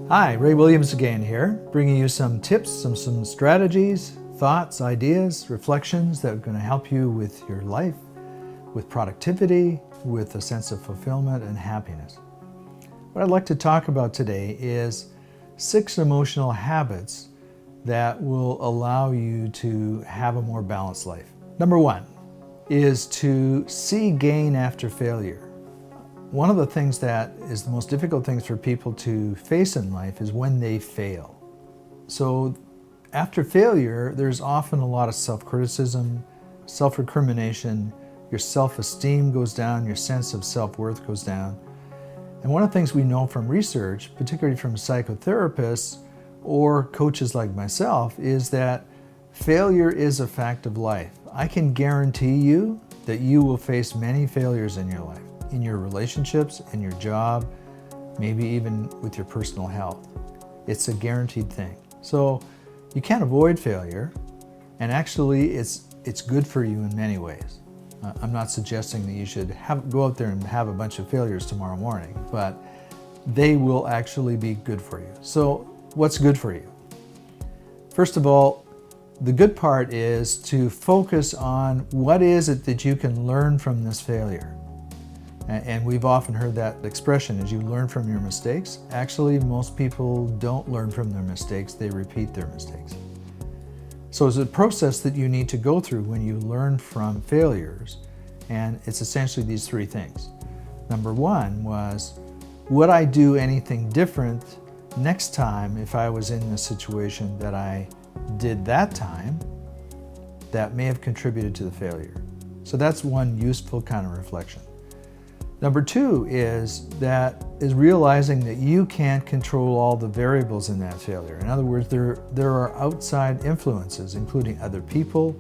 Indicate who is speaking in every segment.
Speaker 1: Hi, Ray Williams again here, bringing you some tips, some strategies, thoughts, ideas, reflections that are going to help you with your life, with productivity, with a sense of fulfillment and happiness. What I'd like to talk about today is 6 emotional habits that will allow you to have a more balanced life. Number 1 is to see gain after failure. One of the things that is the most difficult things for people to face in life is when they fail. So after failure, there's often a lot of self-criticism, self-recrimination, your self-esteem goes down, your sense of self-worth goes down. And one of the things we know from research, particularly from psychotherapists or coaches like myself, is that failure is a fact of life. I can guarantee you that you will face many failures in your life, in your relationships, in your job, maybe even with your personal health. It's a guaranteed thing. So you can't avoid failure, and actually it's good for you in many ways. I'm not suggesting that you should go out there and have a bunch of failures tomorrow morning, but they will actually be good for you. So what's good for you? First of all, the good part is to focus on what is it that you can learn from this failure. And we've often heard that expression, as you learn from your mistakes. Actually, most people don't learn from their mistakes, they repeat their mistakes. So it's a process that you need to go through when you learn from failures, and it's essentially these 3 things. Number 1 was, would I do anything different next time if I was in the situation that I did that time that may have contributed to the failure? So that's one useful kind of reflection. Number 2 is realizing that you can't control all the variables in that failure. In other words, there are outside influences, including other people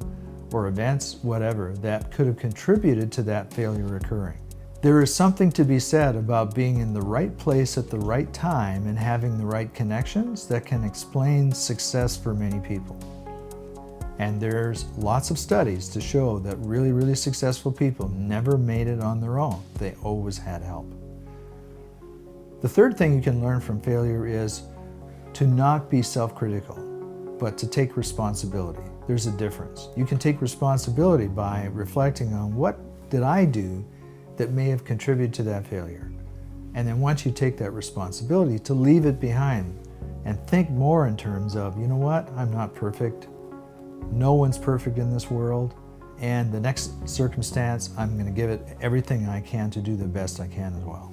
Speaker 1: or events, whatever, that could have contributed to that failure occurring. There is something to be said about being in the right place at the right time and having the right connections that can explain success for many people. And there's lots of studies to show that really, really successful people never made it on their own. They always had help. The third thing you can learn from failure is to not be self-critical, but to take responsibility. There's a difference. You can take responsibility by reflecting on what did I do that may have contributed to that failure. And then once you take that responsibility, to leave it behind and think more in terms of, you know what, I'm not perfect. No one's perfect in this world, and the next circumstance, I'm going to give it everything I can to do the best I can as well.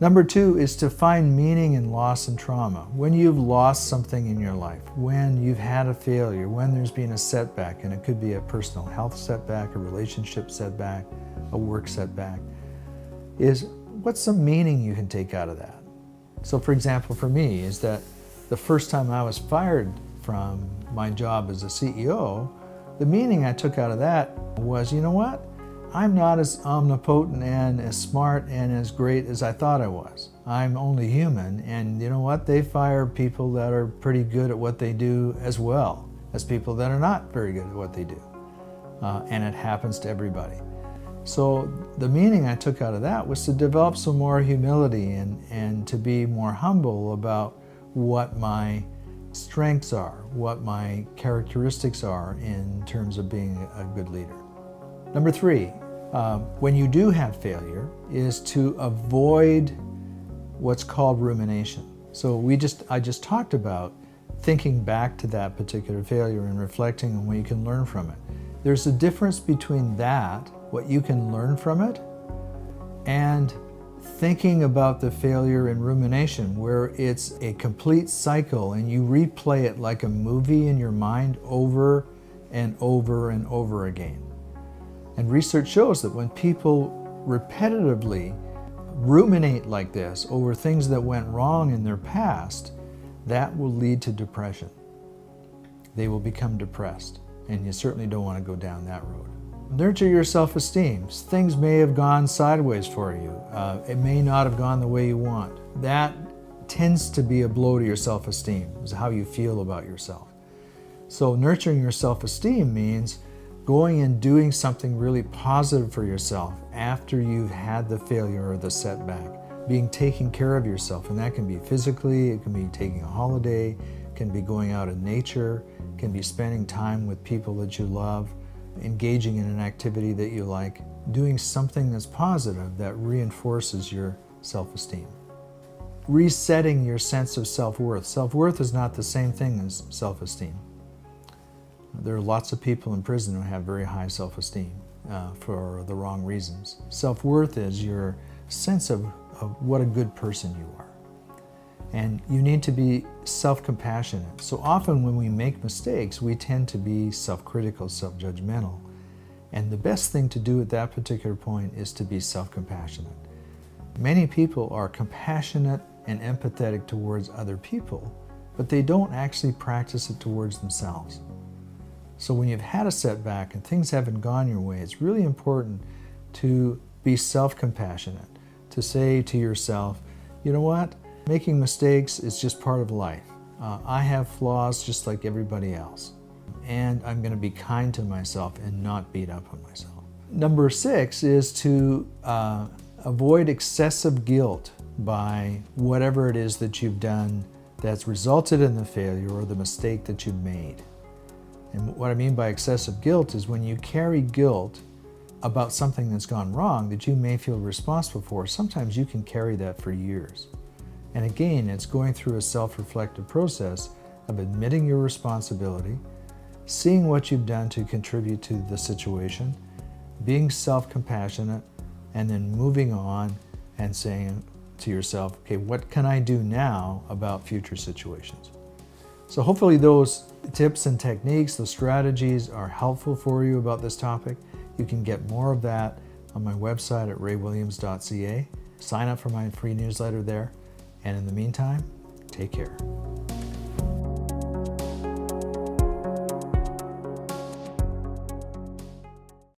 Speaker 1: Number 2 is to find meaning in loss and trauma. When you've lost something in your life, when you've had a failure, when there's been a setback, and it could be a personal health setback, a relationship setback, a work setback, is what's some meaning you can take out of that? So for example, for me, is that the first time I was fired from my job as a CEO, the meaning I took out of that was, you know what? I'm not as omnipotent and as smart and as great as I thought I was. I'm only human, and you know what? They fire people that are pretty good at what they do as well as people that are not very good at what they do. And it happens to everybody. So the meaning I took out of that was to develop some more humility and to be more humble about what my strengths are, what my characteristics are in terms of being a good leader. Number 3, when you do have failure, is to avoid what's called rumination. So I just talked about thinking back to that particular failure and reflecting on what you can learn from it. There's a difference between that, what you can learn from it, and thinking about the failure in rumination, where it's a complete cycle and you replay it like a movie in your mind over and over and over again. And research shows that when people repetitively ruminate like this over things that went wrong in their past, that will lead to depression. They will become depressed, and you certainly don't want to go down that road. Nurture your self-esteem. Things may have gone sideways for you. It may not have gone the way you want. That tends to be a blow to your self-esteem, is how you feel about yourself. So nurturing your self-esteem means going and doing something really positive for yourself after you've had the failure or the setback. being taking care of yourself, and that can be physically, it can be taking a holiday, it can be going out in nature, it can be spending time with people that you love, engaging in an activity that you like, doing something that's positive that reinforces your self-esteem. Resetting your sense of self-worth. Self-worth is not the same thing as self-esteem. There are lots of people in prison who have very high self-esteem for the wrong reasons. Self-worth is your sense of what a good person you are. And you need to be self-compassionate. So often when we make mistakes, we tend to be self-critical, self-judgmental. And the best thing to do at that particular point is to be self-compassionate. Many people are compassionate and empathetic towards other people, but they don't actually practice it towards themselves. So when you've had a setback and things haven't gone your way, it's really important to be self-compassionate, to say to yourself, you know what, making mistakes is just part of life. I have flaws just like everybody else. And I'm going to be kind to myself and not beat up on myself. Number 6 is to avoid excessive guilt by whatever it is that you've done that's resulted in the failure or the mistake that you've made. And what I mean by excessive guilt is when you carry guilt about something that's gone wrong that you may feel responsible for, sometimes you can carry that for years. And again, it's going through a self-reflective process of admitting your responsibility, seeing what you've done to contribute to the situation, being self-compassionate, and then moving on and saying to yourself, okay, what can I do now about future situations? So hopefully those tips and techniques, those strategies are helpful for you about this topic. You can get more of that on my website at raywilliams.ca. Sign up for my free newsletter there. And in the meantime, take care.